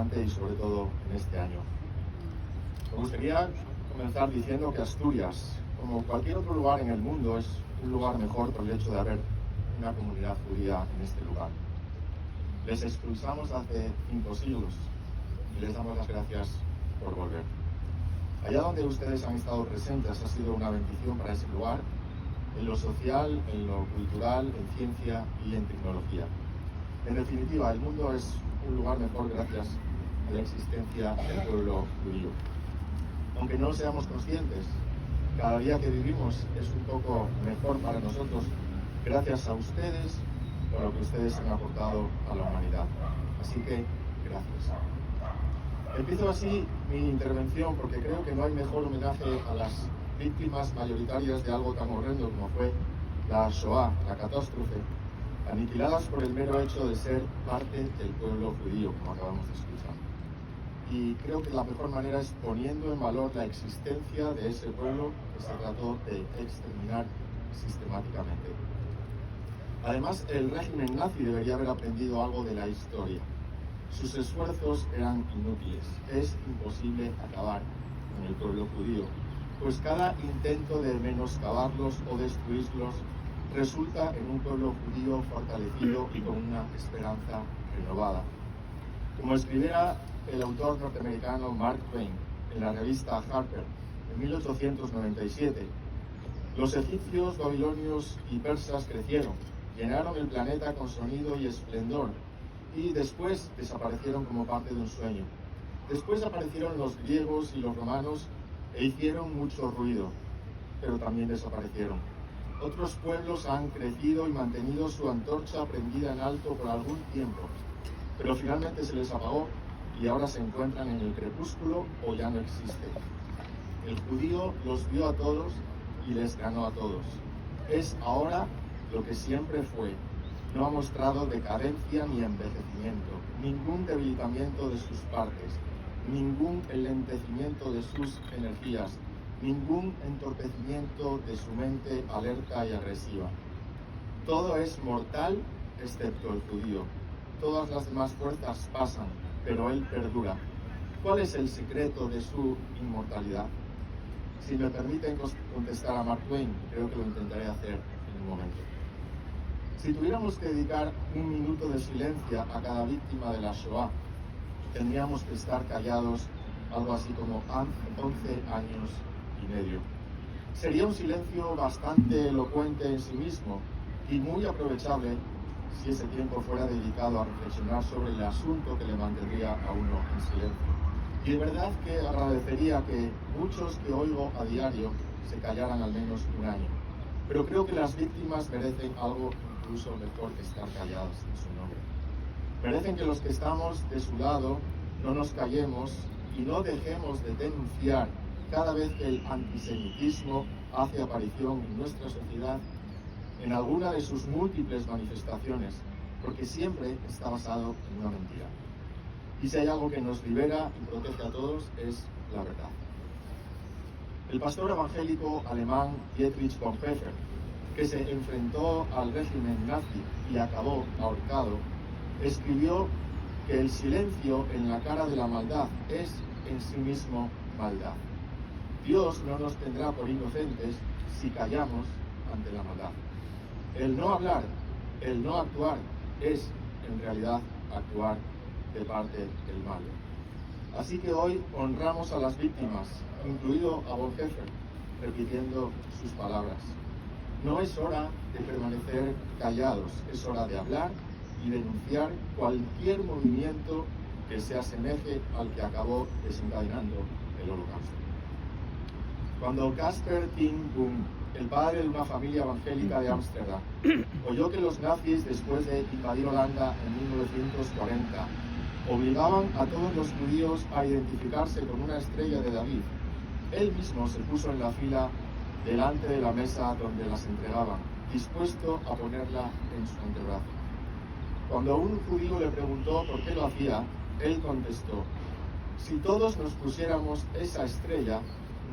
adelante y sobre todo en este año. Me gustaría comenzar diciendo que Asturias, como cualquier otro lugar en el mundo, es un lugar mejor por el hecho de haber una comunidad judía en este lugar. Les expulsamos hace 5 siglos y les damos las gracias por volver. Allá donde ustedes han estado presentes ha sido una bendición para ese lugar, en lo social, en lo cultural, en ciencia y en tecnología. En definitiva, el mundo es un lugar mejor gracias a la existencia del pueblo judío. Aunque no seamos conscientes, cada día que vivimos es un poco mejor para nosotros gracias a ustedes por lo que ustedes han aportado a la humanidad. Así que, gracias. Empiezo así mi intervención porque creo que no hay mejor homenaje a las víctimas mayoritarias de algo tan horrendo como fue la Shoah, la catástrofe, aniquiladas por el mero hecho de ser parte del pueblo judío, como acabamos de escuchar. Y creo que la mejor manera es poniendo en valor la existencia de ese pueblo que se trató de exterminar sistemáticamente. Además, el régimen nazi debería haber aprendido algo de la historia. Sus esfuerzos eran inútiles. Es imposible acabar con el pueblo judío, pues cada intento de menoscabarlos o destruirlos resulta en un pueblo judío fortalecido y con una esperanza renovada. Como escribiera el autor norteamericano Mark Twain en la revista Harper en 1897, los egipcios, babilonios y persas crecieron, llenaron el planeta con sonido y esplendor, y después desaparecieron como parte de un sueño. Después aparecieron los griegos y los romanos e hicieron mucho ruido, pero también desaparecieron. Otros pueblos han crecido y mantenido su antorcha prendida en alto por algún tiempo, pero finalmente se les apagó y ahora se encuentran en el crepúsculo o ya no existen. El judío los vio a todos y les ganó a todos. Es ahora lo que siempre fue. No ha mostrado decadencia ni envejecimiento, ningún debilitamiento de sus partes, ningún enlentecimiento de sus energías, ningún entorpecimiento de su mente alerta y agresiva. Todo es mortal excepto el judío. Todas las demás fuerzas pasan, pero él perdura. ¿Cuál es el secreto de su inmortalidad? Si me permiten contestar a Mark Twain, creo que lo intentaré hacer en un momento. Si tuviéramos que dedicar un minuto de silencio a cada víctima de la Shoah, tendríamos que estar callados algo así como 11 años y medio. Sería un silencio bastante elocuente en sí mismo y muy aprovechable si ese tiempo fuera dedicado a reflexionar sobre el asunto que le mantendría a uno en silencio. Y de verdad que agradecería que muchos que oigo a diario se callaran al menos un año. Pero creo que las víctimas merecen algo incluso mejor que estar callados en su nombre. Merecen que los que estamos de su lado no nos callemos y no dejemos de denunciar cada vez que el antisemitismo hace aparición en nuestra sociedad en alguna de sus múltiples manifestaciones, porque siempre está basado en una mentira. Y si hay algo que nos libera y protege a todos es la verdad. El pastor evangélico alemán Dietrich Bonhoeffer, que se enfrentó al régimen nazi y acabó ahorcado, escribió que el silencio en la cara de la maldad es en sí mismo maldad. Dios no nos tendrá por inocentes si callamos ante la maldad. El no hablar, el no actuar, es en realidad actuar de parte del mal. Así que hoy honramos a las víctimas, incluido a Bonhoeffer, repitiendo sus palabras. No es hora de permanecer callados, es hora de hablar y denunciar cualquier movimiento que se asemeje al que acabó desencadenando el Holocausto. Cuando Casper Ting Boom, el padre de una familia evangélica de Ámsterdam, oyó que los nazis, después de invadir Holanda en 1940, obligaban a todos los judíos a identificarse con una estrella de David, él mismo se puso en la fila delante de la mesa donde las entregaban, dispuesto a ponerla en su antebrazo. Cuando un judío le preguntó por qué lo hacía, él contestó: si todos nos pusiéramos esa estrella,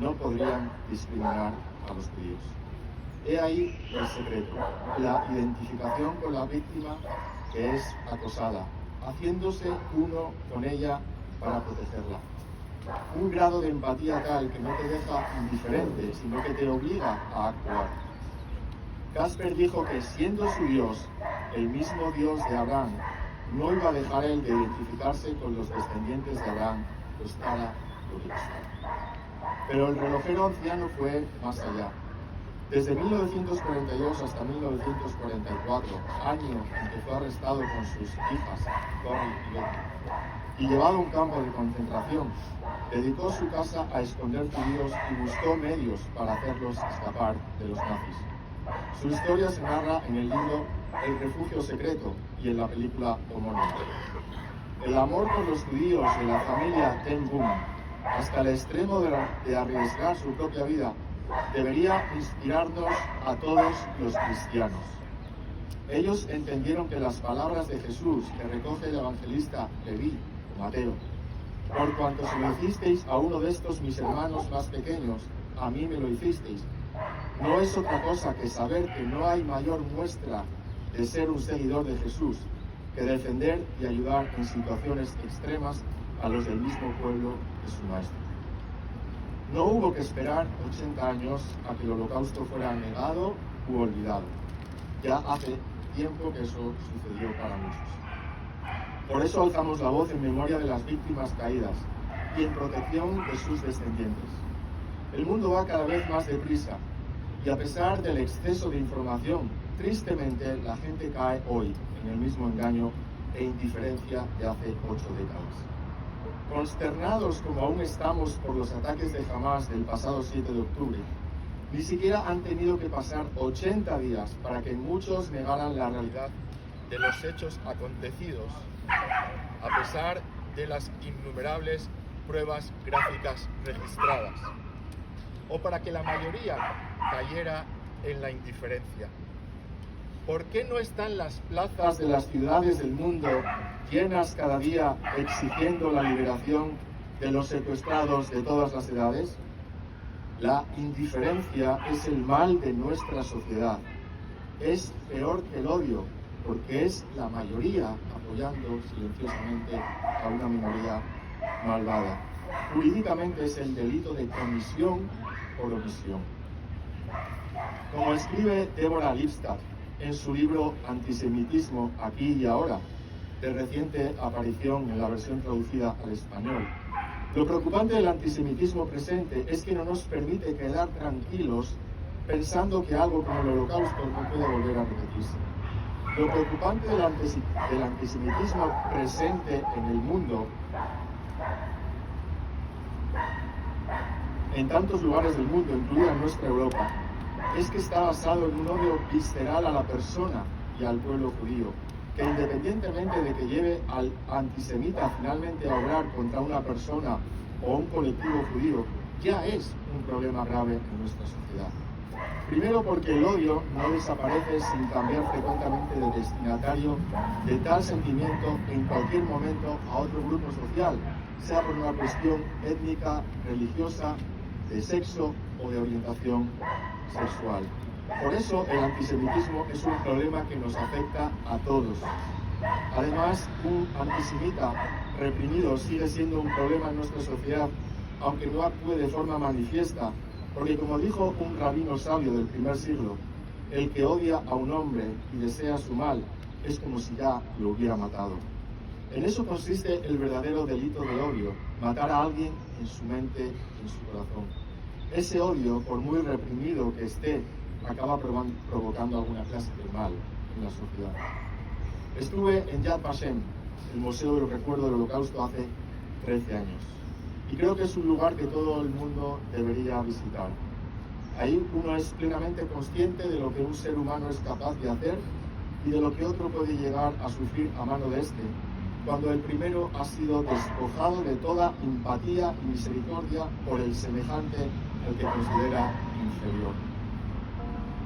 no podrían discriminar a los judíos. He ahí el secreto, la identificación con la víctima que es acosada, haciéndose uno con ella para protegerla. Un grado de empatía tal que no te deja indiferente, sino que te obliga a actuar. Casper dijo que siendo su Dios, el mismo Dios de Abraham, no iba a dejar él de identificarse con los descendientes de Abraham, costara lo que costara. Pero el relojero anciano fue más allá. Desde 1942 hasta 1944, año en que fue arrestado con sus hijas, Corrie y Betty, y llevado a un campo de concentración, dedicó su casa a esconder judíos y buscó medios para hacerlos escapar de los nazis. Su historia se narra en el libro El refugio secreto y en la película homónima. El amor por los judíos de la familia Ten Boom, hasta el extremo de arriesgar su propia vida, debería inspirarnos a todos los cristianos. Ellos entendieron que las palabras de Jesús que recoge el evangelista Leví, Mateo, por cuanto se lo hicisteis a uno de estos mis hermanos más pequeños, a mí me lo hicisteis, no es otra cosa que saber que no hay mayor muestra de ser un seguidor de Jesús que defender y ayudar en situaciones extremas a los del mismo pueblo de su maestro. No hubo que esperar 80 años a que el holocausto fuera negado u olvidado. Ya hace tiempo que eso sucedió para muchos. Por eso alzamos la voz en memoria de las víctimas caídas y en protección de sus descendientes. El mundo va cada vez más deprisa y a pesar del exceso de información, tristemente la gente cae hoy en el mismo engaño e indiferencia de hace 8 décadas. Consternados como aún estamos por los ataques de Hamás del pasado 7 de octubre, ni siquiera han tenido que pasar 80 días para que muchos negaran la realidad de los hechos acontecidos, a pesar de las innumerables pruebas gráficas registradas, o para que la mayoría cayera en la indiferencia. ¿Por qué no están las plazas de las ciudades del mundo llenas cada día exigiendo la liberación de los secuestrados de todas las edades? La indiferencia es el mal de nuestra sociedad. Es peor que el odio, porque es la mayoría apoyando silenciosamente a una minoría malvada. Jurídicamente es el delito de comisión por omisión. Como escribe Deborah Lipstadt en su libro Antisemitismo aquí y ahora, de reciente aparición en la versión traducida al español, lo preocupante del antisemitismo presente es que no nos permite quedar tranquilos pensando que algo como el Holocausto no puede volver a repetirse. Lo preocupante del antisemitismo presente en el mundo, en tantos lugares del mundo, incluida nuestra Europa, es que está basado en un odio visceral a la persona y al pueblo judío, que independientemente de que lleve al antisemita finalmente a obrar contra una persona o un colectivo judío, ya es un problema grave en nuestra sociedad. Primero porque el odio no desaparece sin cambiar frecuentemente de destinatario de tal sentimiento en cualquier momento a otro grupo social, sea por una cuestión étnica, religiosa, de sexo o de orientación sexual. Por eso el antisemitismo es un problema que nos afecta a todos. Además, un antisemita reprimido sigue siendo un problema en nuestra sociedad, aunque no actúe de forma manifiesta, porque como dijo un rabino sabio del primer siglo, el que odia a un hombre y desea su mal es como si ya lo hubiera matado. En eso consiste el verdadero delito de odio, matar a alguien en su mente, en su corazón. Ese odio, por muy reprimido que esté, acaba provocando alguna clase de mal en la sociedad. Estuve en Yad Vashem, el Museo del Recuerdo del Holocausto, hace 13 años. Y creo que es un lugar que todo el mundo debería visitar. Ahí uno es plenamente consciente de lo que un ser humano es capaz de hacer y de lo que otro puede llegar a sufrir a mano de este, cuando el primero ha sido despojado de toda empatía y misericordia por el semejante al que considera inferior.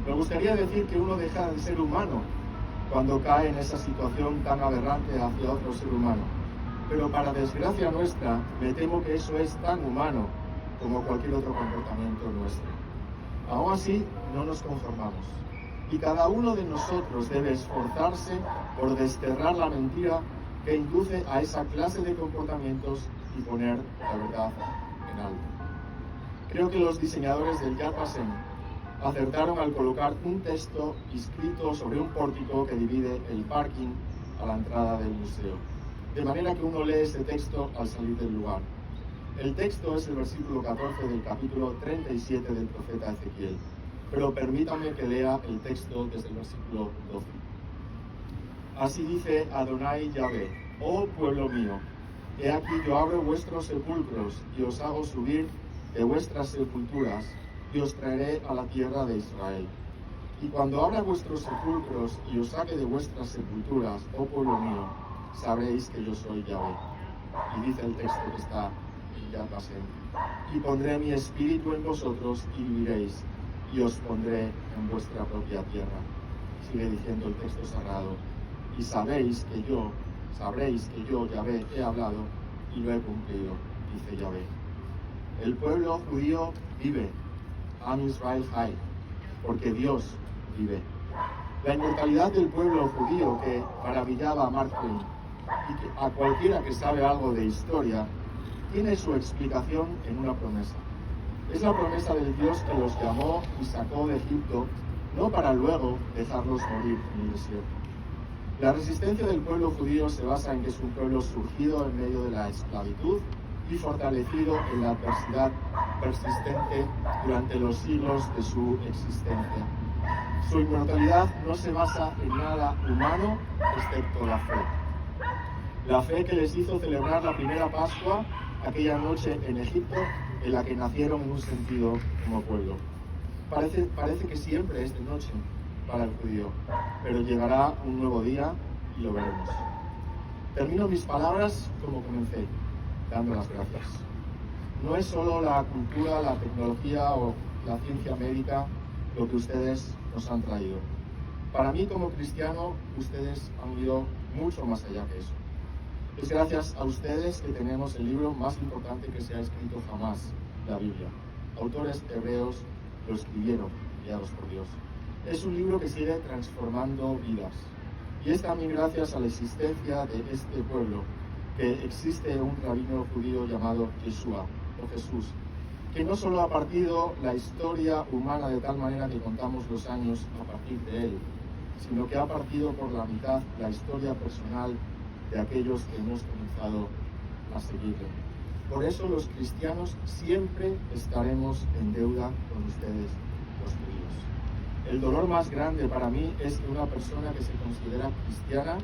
Me gustaría decir que uno deja de ser humano cuando cae en esa situación tan aberrante hacia otro ser humano, pero para desgracia nuestra, me temo que eso es tan humano como cualquier otro comportamiento nuestro. Aún así, no nos conformamos, y cada uno de nosotros debe esforzarse por desterrar la mentira que induce a esa clase de comportamientos y poner la verdad en alto. Creo que los diseñadores del Yad Vashem acertaron al colocar un texto escrito sobre un pórtico que divide el parking a la entrada del museo, de manera que uno lee ese texto al salir del lugar. El texto es el versículo 14 del capítulo 37 del profeta Ezequiel, pero permítame que lea el texto desde el versículo 12. Así dice Adonai Yahvé: oh pueblo mío, he aquí yo abro vuestros sepulcros y os hago subir de vuestras sepulturas y os traeré a la tierra de Israel. Y cuando abra vuestros sepulcros y os saque de vuestras sepulturas, oh pueblo mío, sabréis que yo soy Yahvé. Y dice el texto que está en Yad Vashem: y pondré mi espíritu en vosotros y viviréis, y os pondré en vuestra propia tierra. Sigue diciendo el texto sagrado: y sabréis que yo, Yahvé, he hablado y lo he cumplido, dice Yahvé. El pueblo judío vive, Am Israel Hay, porque Dios vive. La inmortalidad del pueblo judío, que maravillaba a Mark Twain y que a cualquiera que sabe algo de historia, tiene su explicación en una promesa. Es la promesa del Dios que los llamó y sacó de Egipto, no para luego dejarlos morir en el desierto. La resistencia del pueblo judío se basa en que es un pueblo surgido en medio de la esclavitud y fortalecido en la adversidad persistente durante los siglos de su existencia. Su inmortalidad no se basa en nada humano excepto la fe. La fe que les hizo celebrar la primera Pascua aquella noche en Egipto, en la que nacieron en un sentido como pueblo. Parece que siempre es de noche para el judío, pero llegará un nuevo día y lo veremos. Termino mis palabras como comencé, dando las gracias. No es solo la cultura, la tecnología o la ciencia médica lo que ustedes nos han traído. Para mí como cristiano, ustedes han ido mucho más allá que eso. Es gracias a ustedes que tenemos el libro más importante que se ha escrito jamás, la Biblia. Autores hebreos lo escribieron, guiados por Dios. Es un libro que sigue transformando vidas. Y es también gracias a la existencia de este pueblo que existe un rabino judío llamado Yeshua, o Jesús, que no solo ha partido la historia humana de tal manera que contamos los años a partir de él, sino que ha partido por la mitad la historia personal de aquellos que hemos comenzado a seguirle. Por eso los cristianos siempre estaremos en deuda con ustedes, los judíos. El dolor más grande para mí es que una persona que se considera cristiana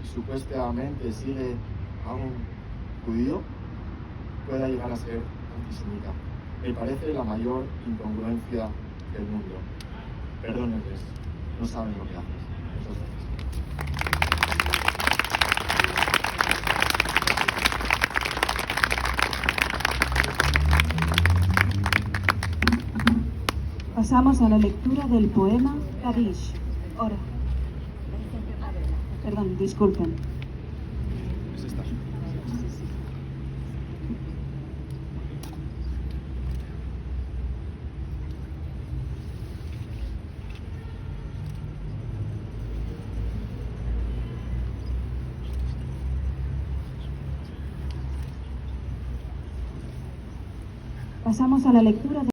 y supuestamente sigue a un judío pueda llegar a ser antisemita. Me parece la mayor incongruencia del mundo. Perdónenles, no saben lo que hacen. Muchas gracias. Pasamos a la lectura del poema Kadish. Ora. Perdón, disculpen. Pasamos a la lectura de